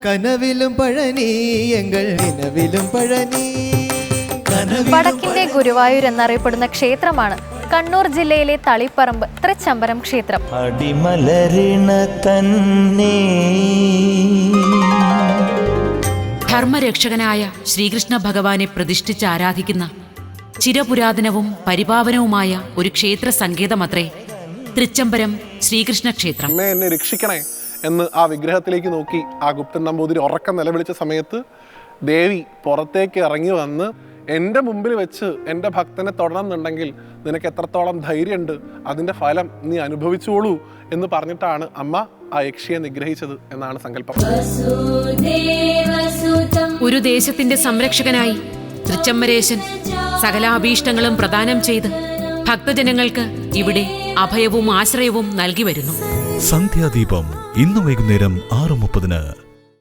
കനവിലും പഴനി എങ്കൾ നിലവിലും പഴനി. വടക്കിന്റെ ഗുരുവായൂർ എന്നറിയപ്പെടുന്ന ക്ഷേത്രമാണ് കണ്ണൂർ ജില്ലയിലെ തളിപ്പറമ്പ് തൃച്ചംബരം ക്ഷേത്രം. ധർമ്മരക്ഷകനായ ശ്രീകൃഷ്ണ ഭഗവാനെ പ്രതിഷ്ഠിച്ച് ആരാധിക്കുന്ന ചിരപുരാതനവും പരിപാവനവുമായ ഒരു ക്ഷേത്ര സങ്കേതമത്രേ തൃച്ചംബരം ശ്രീകൃഷ്ണ ക്ഷേത്രം. അമ്മേ, എന്നെ രക്ഷിക്കണേ എന്ന് ആ വിഗ്രഹത്തിലേക്ക് നോക്കി ആ ഗുപ്തൻ നമ്പൂതിരി ഉറക്കം നിലവിളിച്ച സമയത്ത് ദേവി പുറത്തേക്ക് ഇറങ്ങി വന്ന്, എൻ്റെ മുമ്പിൽ വെച്ച് എൻ്റെ ഭക്തനെ തൊടണമെന്നുണ്ടെങ്കിൽ നിനക്ക് എത്രത്തോളം ധൈര്യമുണ്ട്, അതിൻ്റെ ഫലം നീ അനുഭവിച്ചോളൂ എന്ന് പറഞ്ഞിട്ടാണ് അമ്മ ആ യക്ഷിയെ നിഗ്രഹിച്ചത് എന്നാണ് സങ്കല്പം. ഒരു ദേശത്തിന്റെ സംരക്ഷകനായി തൃച്ചംബരേശൻ സകലാഭീഷ്ടങ്ങളും പ്രദാനം ചെയ്ത് ഭക്തജനങ്ങൾക്ക് ഇവിടെ അഭയവും ആശ്രയവും നൽകി വരുന്നു. സന്ധ്യാദീപം ഇന്ന് വൈകുന്നേരം 6:30.